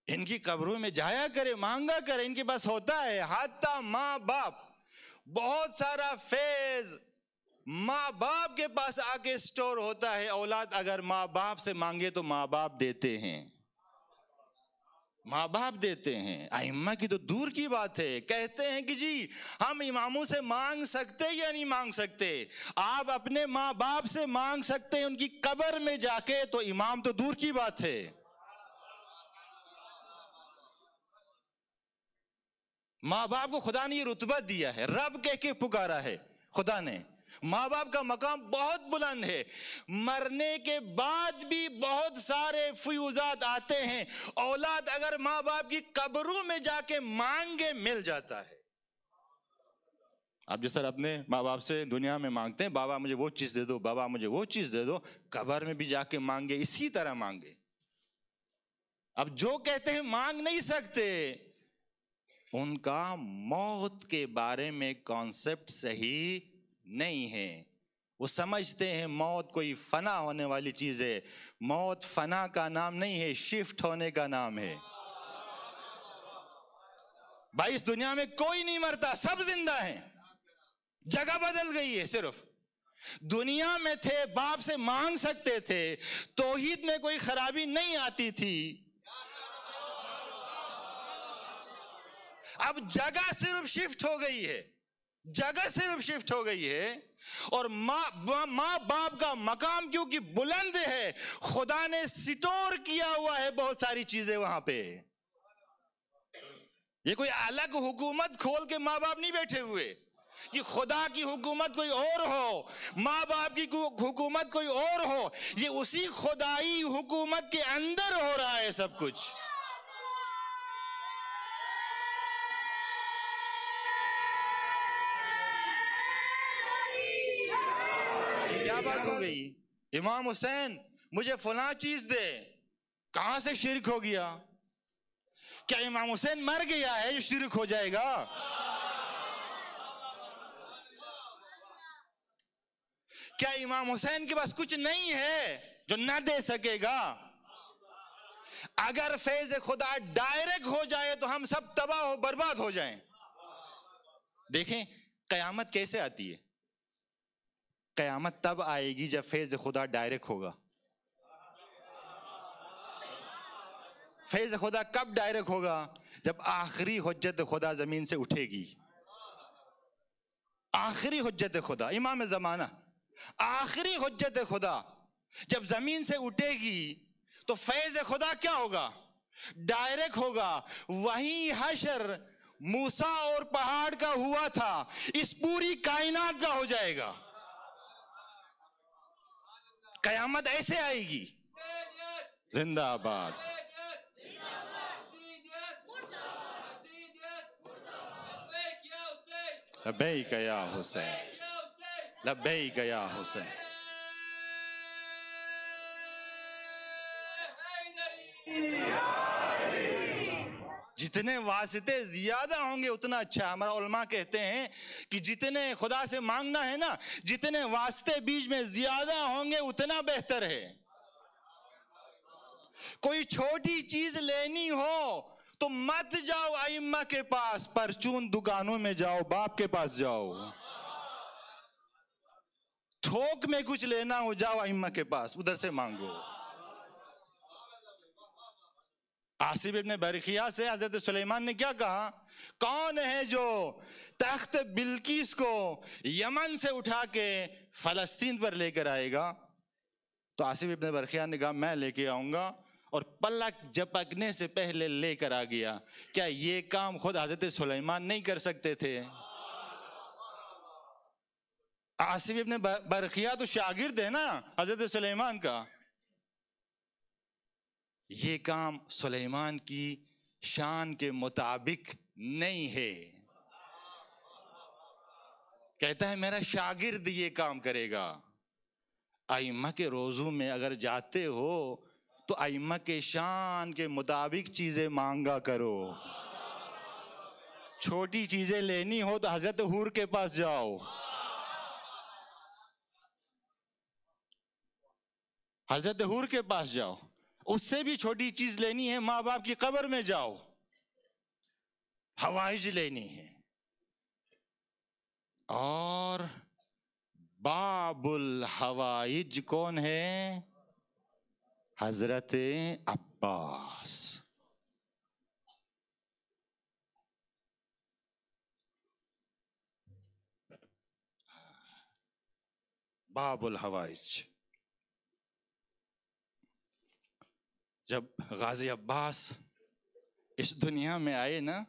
ان کی قبروں میں جایا کرے، مانگا کرے، ان کے پاس ہوتا ہے. حتی ماں باپ، بہت سارا فیض ماں باپ کے پاس آ کے سٹور ہوتا ہے. اولاد اگر ماں باپ سے مانگے تو ماں باپ دیتے ہیں، ماں باپ دیتے ہیں. ائمہ کی تو دور کی بات ہے، کہتے ہیں کہ جی ہم اماموں سے مانگ سکتے یا نہیں مانگ سکتے. آپ اپنے ماں باپ سے مانگ سکتے ہیں ان کی قبر میں جا کے، تو امام تو دور کی بات ہے. ماں باپ کو خدا نے یہ رتبہ دیا ہے، رب کہہ کے پکارا ہے خدا نے. ماں باپ کا مقام بہت بلند ہے. مرنے کے بعد بھی بہت سارے فیوزات آتے ہیں. اولاد اگر ماں باپ کی قبروں میں جا کے مانگے مل جاتا ہے. آپ جس طرح اپنے ماں باپ سے دنیا میں مانگتے ہیں، بابا مجھے وہ چیز دے دو، بابا مجھے وہ چیز دے دو، قبر میں بھی جا کے مانگے اسی طرح مانگے. اب جو کہتے ہیں مانگ نہیں سکتے، ان کا موت کے بارے میں کانسیپٹ صحیح نہیں ہے. وہ سمجھتے ہیں موت کوئی فنا ہونے والی چیز ہے. موت فنا کا نام نہیں ہے، شفٹ ہونے کا نام ہے. بھائی اس دنیا میں کوئی نہیں مرتا، سب زندہ ہیں. جگہ بدل گئی ہے. صرف دنیا میں تھے، باپ سے مانگ سکتے تھے، توحید میں کوئی خرابی نہیں آتی تھی. اب جگہ صرف شفٹ ہو گئی ہے، جگہ صرف شفٹ ہو گئی ہے. اور ماں باپ کا مقام کیونکہ بلند ہے، خدا نے سٹور کیا ہوا ہے بہت ساری چیزیں وہاں پہ. یہ کوئی الگ حکومت کھول کے ماں باپ نہیں بیٹھے ہوئے کہ خدا کی حکومت کوئی اور ہو، ماں باپ کی حکومت کوئی اور ہو. یہ اسی خدائی حکومت کے اندر ہو رہا ہے سب کچھ. یہ کیا بات ہو گئی؟ امام حسین مجھے فلاں چیز دے، کہاں سے شرک ہو گیا؟ کیا امام حسین مر گیا ہے جو شرک ہو جائے گا؟ کیا امام حسین کے پاس کچھ نہیں ہے جو نہ دے سکے گا؟ اگر فیض خدا ڈائریکٹ ہو جائے تو ہم سب تباہ و برباد ہو جائیں. دیکھیں قیامت کیسے آتی ہے. قیامت تب آئے گی جب فیض خدا ڈائریکٹ ہوگا. فیض خدا کب ڈائریکٹ ہوگا؟ جب آخری حجت خدا زمین سے اٹھے گی. آخری حجت خدا، امام زمانہ، آخری حجت خدا جب زمین سے اٹھے گی تو فیض خدا کیا ہوگا؟ ڈائریکٹ ہوگا. وہی حشر موسیٰ اور پہاڑ کا ہوا تھا، اس پوری کائنات کا ہو جائے گا. قیامت ایسے آئے گی. زندہ آباد. لبیک یا حسین، لبیک یا حسین. جتنے واسطے زیادہ ہوں گے اتنا اچھا. ہمارا علماء کہتے ہیں کہ جتنے خدا سے مانگنا ہے نا، جتنے واسطے بیچ میں زیادہ ہوں گے اتنا بہتر ہے. کوئی چھوٹی چیز لینی ہو تو مت جاؤ ائمہ کے پاس، پرچون دکانوں میں جاؤ، باپ کے پاس جاؤ. تھوک میں کچھ لینا ہو جاؤ ائمہ کے پاس، ادھر سے مانگو. آصف ابن برخیہ سے حضرت سلیمان نے کیا کہا؟ کون ہے جو تخت بلقیس کو یمن سے اٹھا کے فلسطین پر لے کر آئے گا؟ تو آصف ابن برخیہ نے کہا میں لے کے آؤں گا، اور پلک جھپکنے سے پہلے لے کر آ گیا. کیا یہ کام خود حضرت سلیمان نہیں کر سکتے تھے؟ آصف ابن برخیہ تو شاگرد ہے نا حضرت سلیمان کا. یہ کام سلیمان کی شان کے مطابق نہیں ہے. کہتا ہے میرا شاگرد یہ کام کرے گا. ائمہ کے روضوں میں اگر جاتے ہو تو ائمہ کے شان کے مطابق چیزیں مانگا کرو. چھوٹی چیزیں لینی ہو تو حضرت حور کے پاس جاؤ، حضرت حور کے پاس جاؤ. اس سے بھی چھوٹی چیز لینی ہے ماں باپ کی قبر میں جاؤ. حوائج لینی ہے. اور باب الحوائج کون ہے؟ حضرت عباس. باب الحوائج. جب غازی عباس اس دنیا میں آئے نا،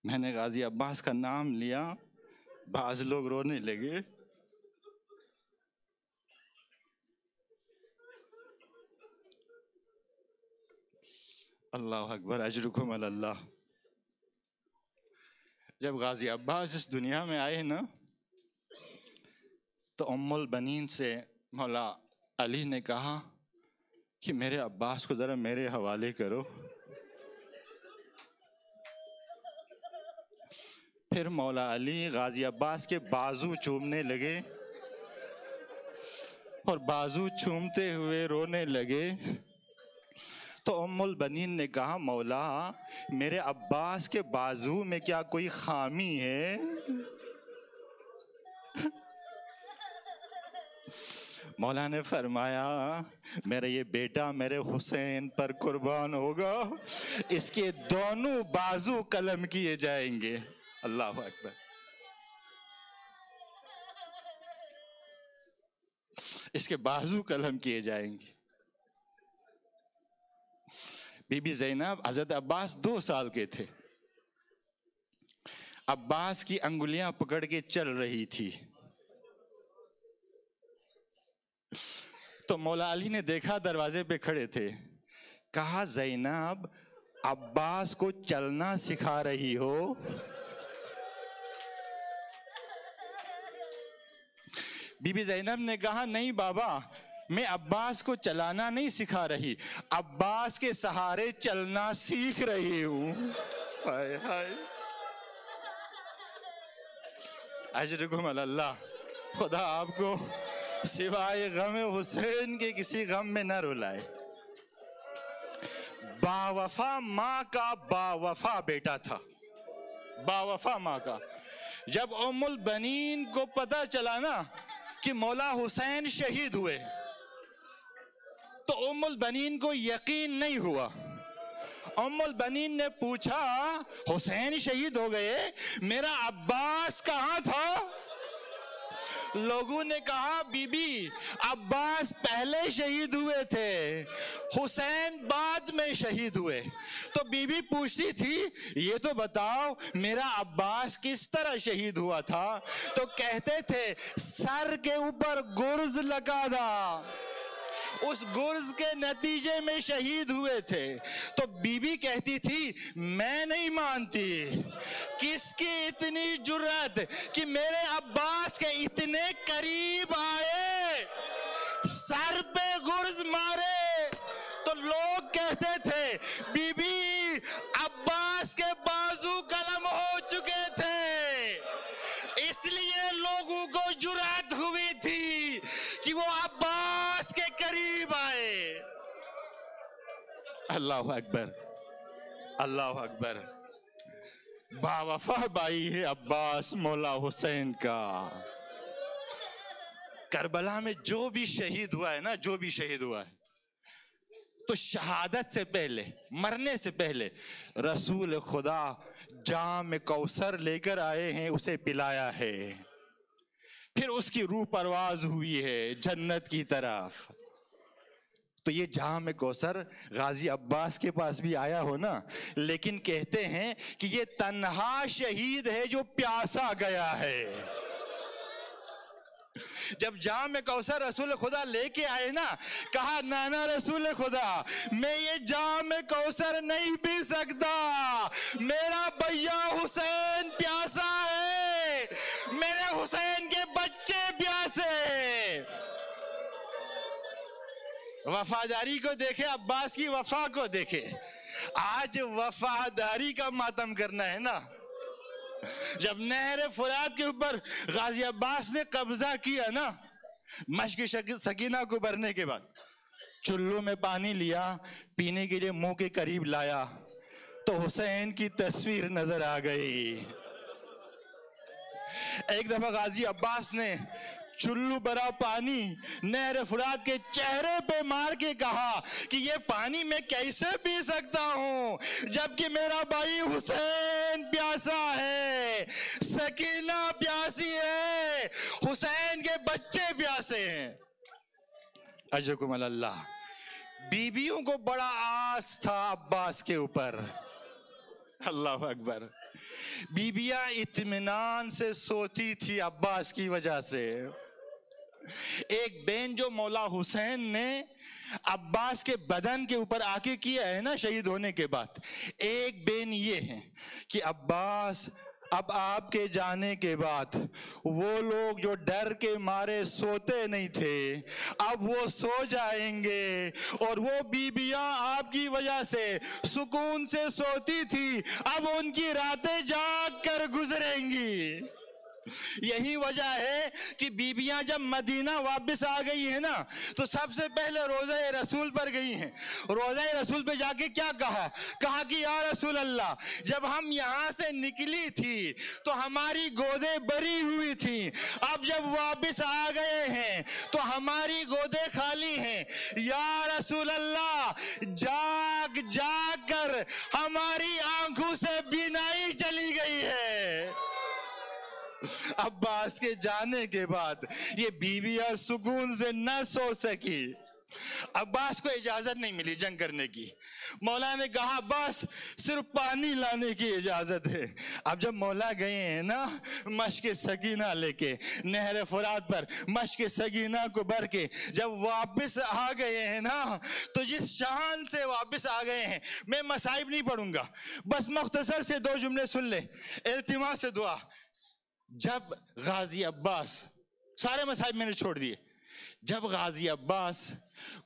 میں نے غازی عباس کا نام لیا، بعض لوگ رونے لگے. اللہ اکبر، اجرکم علی اللہ. جب غازی عباس اس دنیا میں آئے نا تو ام البنین سے مولا علی نے کہا کہ میرے عباس کو ذرا میرے حوالے کرو. پھر مولا علی غازی عباس کے بازو چومنے لگے اور بازو چومتے ہوئے رونے لگے. تو ام البنین نے کہا مولا میرے عباس کے بازو میں کیا کوئی خامی ہے؟ مولا نے فرمایا میرا یہ بیٹا میرے حسین پر قربان ہوگا، اس کے دونوں بازو قلم کیے جائیں گے. اللہ اکبر. اس کے بازو قلم کیے جائیں گے. بی بی زینب، حضرت عباس 2 سال کے تھے. عباس کی انگلیاں پکڑ کے چل رہی تھی. تو مولا علی نے دیکھا دروازے پہ کھڑے تھے. کہا زینب عباس کو چلنا سکھا رہی ہو؟ بی بی زینب نے کہا نہیں بابا، میں عباس کو چلانا نہیں سکھا رہی، عباس کے سہارے چلنا سیکھ رہی ہوں. ہائے ہائے. اجرکم علی اللہ. خدا آپ کو سوائے غم حسین کے کسی غم میں نہ رلائے. باوفا ماں کا باوفا بیٹا تھا، باوفا ماں کا. جب ام البنین کو پتہ چلا نا کہ مولا حسین شہید ہوئے تو ام البنین کو یقین نہیں ہوا. ام البنین نے پوچھا حسین شہید ہو گئے، میرا عباس کہاں تھا؟ لوگوں نے کہا بی بی عباس پہلے شہید ہوئے تھے، حسین بعد میں شہید ہوئے. تو بی بی پوچھتی تھی یہ تو بتاؤ میرا عباس کس طرح شہید ہوا تھا؟ تو کہتے تھے سر کے اوپر گرز لگا تھا، اس گرز کے نتیجے میں شہید ہوئے تھے. تو بی بی کہتی تھی میں نہیں مانتی، کس کی اتنی جرأت کہ میرے عباس کے اتنے قریب آئے، سر پہ گرز مارے. تو لوگ کہتے تھے بی بی عباس کے بازو قلم ہو چکے تھے، اس لیے لوگوں کو جرأت ہوئی تھی کہ وہ عباس کے قریب آئے. اللہ اکبر، اللہ اکبر. باوفا بھائی ہے عباس مولا حسین کا. کربلا میں جو بھی شہید ہوا ہے نا، جو بھی شہید ہوا ہے، تو شہادت سے پہلے، مرنے سے پہلے رسول خدا جام کوثر لے کر آئے ہیں، اسے پلایا ہے. پھر اس کی روح پرواز ہوئی ہے جنت کی طرف. تو یہ جام کوثر غازی عباس کے پاس بھی آیا ہو نا، لیکن کہتے ہیں کہ یہ تنہا شہید ہے جو پیاسا گیا ہے. جب جام کوثر رسول خدا لے کے آئے نا، کہا نانا رسول خدا میں یہ جام کوثر نہیں پی سکتا، میرا بھیا حسین پیاسا ہے، میرے حسین کے بچے پیاسے. وفاداری کو دیکھے، عباس کی وفا کو دیکھے. آج وفاداری کا ماتم کرنا ہے نا. جب نہر فرات کے اوپر غازی عباس نے قبضہ کیا نا، مشک سکینہ کو بھرنے کے بعد چلو میں پانی لیا، پینے کے لیے منہ کے قریب لایا تو حسین کی تصویر نظر آ گئی. ایک دفعہ غازی عباس نے چلو بھرا پانی نہر فرات کے چہرے پہ مار کے کہا کہ یہ پانی میں کیسے پی سکتا ہوں جبکہ میرا بھائی حسین پیاسا ہے، سکینہ پیاسی ہے، حسین کے بچے پیاسے ہیں. اجرکم اللہ. بیویوں کو بڑا آس تھا عباس کے اوپر. اللہ اکبر. بیویاں اطمینان سے سوتی تھی عباس کی وجہ سے. ایک بین جو مولا حسین نے عباس کے بدن کے اوپر آ کے کیا ہے نا شہید ہونے کے بعد، ایک بین یہ ہے کہ عباس اب آپ کے جانے کے بعد وہ لوگ جو ڈر کے مارے سوتے نہیں تھے اب وہ سو جائیں گے، اور وہ بیویاں آپ کی وجہ سے سکون سے سوتی تھی اب ان کی راتیں جاگ کر گزریں گی۔ یہی وجہ ہے کہ بیویاں جب مدینہ واپس آ گئی ہیں نا تو سب سے پہلے روضہ رسول پر گئی ہیں۔ روضہ رسول پہ جا کے کیا کہا کہ یا رسول اللہ، جب ہم یہاں سے نکلی تھی تو ہماری گودیں بری ہوئی تھیں، اب جب واپس آ گئے ہیں تو ہماری گودیں خالی ہیں، یا رسول اللہ جاگ جاگ کر ہماری آنکھوں سے بینائی چلی گئی ہے۔ عباس کے جانے کے بعد یہ بیویاں سکون سے نہ سو سکی۔ عباس کو اجازت نہیں ملی جنگ کرنے کی۔ مولا نے کہا بس صرف پانی لانے کی اجازت ہے۔ اب جب مولا گئے ہیں نا مشک سکینہ لے کے نہر فرات پر مشک سکینہ کو بھر کے جب واپس آ گئے ہیں نا تو جس شان سے واپس آ گئے ہیں، میں مصائب نہیں پڑھوں گا، بس مختصر سے 2 جملے سن لے، التماس سے دعا۔ جب غازی عباس، سارے مصائب میں نے چھوڑ دیے، جب غازی عباس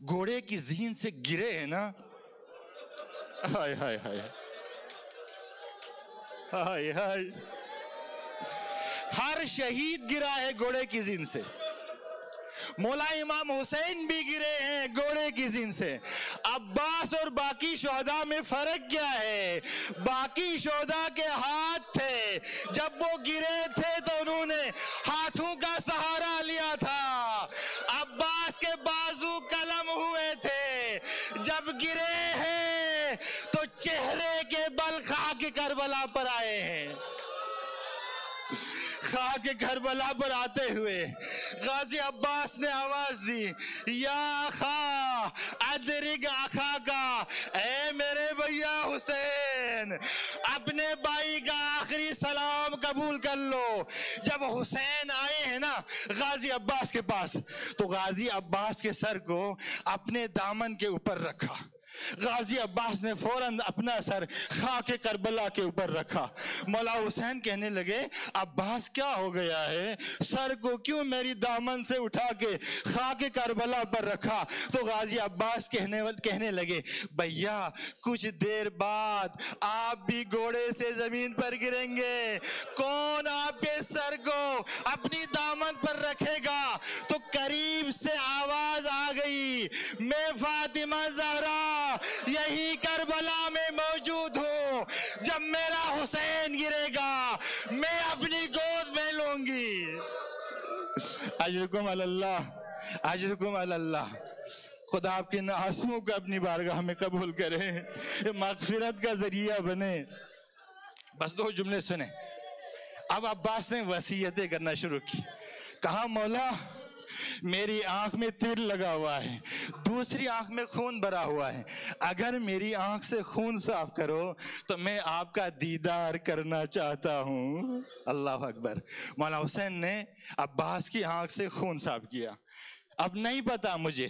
گھوڑے کی زین سے گرے ہیں نا، ہائے ہائے ہائے ہائے ہائے، ہر شہید گرا ہے گھوڑے کی زین سے، مولا امام حسین بھی گرے ہیں گھوڑے کی زین سے۔ عباس اور باقی شہداء میں فرق کیا ہے؟ باقی شہداء کے ہاتھ تھے، جب وہ گرے تھے تو انہوں نے ہاتھوں کا سہارا لیا تھا۔ عباس کے بازو قلم ہوئے تھے، جب گرے ہیں تو چہرے کے بل خاک کربلا پر آئے ہیں۔ خاک کربلا پر آتے ہوئے غازی عباس نے آواز دی، یا اخا ادرک اخا کا، اے میرے بھیا حسین اپنے بھائی کا آخری سلام قبول کر لو۔ جب حسین آئے ہیں نا غازی عباس کے پاس تو غازی عباس کے سر کو اپنے دامن کے اوپر رکھا۔ غازی عباس نے فوراً اپنا سر خاک کربلا کے اوپر رکھا۔ مولا حسین کہنے لگے عباس کیا ہو گیا ہے، سر کو کیوں میری دامن سے اٹھا کے خاک کربلا پر رکھا؟ تو غازی عباس کہنے لگے بھیا کچھ دیر بعد آپ بھی گھوڑے سے زمین پر گریں گے، کون آپ کے سر کو اپنی دامن پر رکھے گا؟ تو قریب سے آواز آ گئی، میں فاطمہ زہرا یہی کربلا میں موجود ہوں، جب میرا حسین گرے گا میں اپنی گود میں لوں گی۔ اجرکم علی اللہ، اجرکم علی اللہ۔ خدا آپ کے نعاسوں کو اپنی بارگاہ میں قبول کرے، مغفرت کا ذریعہ بنے۔ بس 2 جملے سنیں۔ اب عباس نے وصیتیں کرنا شروع کی، کہا مولا میری آنکھ میں تیر لگا ہوا ہے، دوسری آنکھ میں خون بھرا ہوا ہے، اگر میری آنکھ سے خون صاف کرو تو میں آپ کا دیدار کرنا چاہتا ہوں۔ اللہ اکبر۔ مولا حسین نے عباس کی آنکھ سے خون صاف کیا۔ اب نہیں پتا مجھے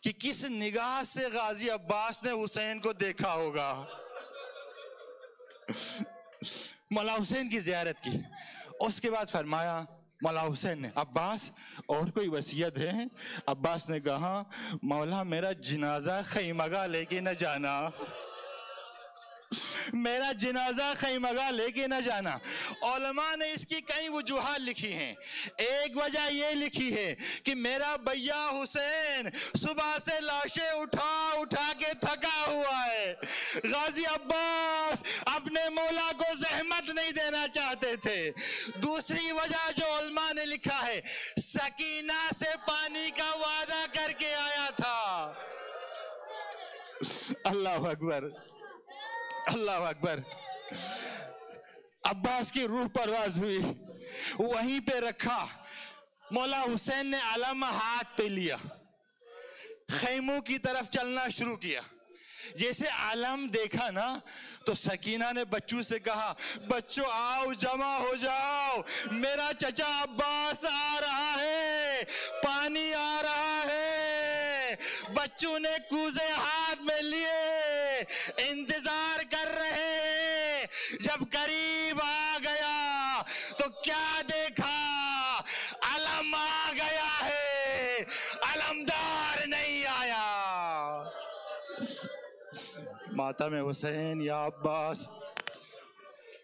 کہ کس نگاہ سے غازی عباس نے حسین کو دیکھا ہوگا۔ مولا حسین کی زیارت کی، اس کے بعد فرمایا مولا حسین نے عباس اور کوئی وصیت ہے؟ عباس نے کہا مولا میرا جنازہ خیمگاہ لے کے نہ جانا، میرا جنازہ خیمگاہ لے کے نہ جانا۔ علماء نے اس کی کئی وجوہات لکھی ہیں۔ ایک وجہ یہ لکھی ہے کہ میرا بھیا حسین صبح سے لاشیں اٹھا اٹھا کے تھکا ہوا ہے، غازی عباس اپنے مولا کو زحمت نہیں دینا چاہتے تھے۔ دوسری وجہ جو علماء نے لکھا ہے، سکینہ سے پانی کا وعدہ کر کے آیا تھا۔ اللہ اکبر، اللہ اکبر۔ عباس کی روح پرواز ہوئی، وہیں پہ رکھا۔ مولا حسین نے علم ہاتھ پہ لیا، خیموں کی طرف چلنا شروع کیا۔ جیسے علم دیکھا نا تو سکینہ نے بچوں سے کہا بچوں آؤ جمع ہو جاؤ، میرا چچا عباس آ رہا ہے، پانی آ رہا ہے۔ بچوں نے کوزے ہاتھ میں لیے انتظار کر رہے ہیں، جب قریب آ گیا علم آ گیا ہے، علمدار نہیں آیا۔ ماتم حسین یا عباس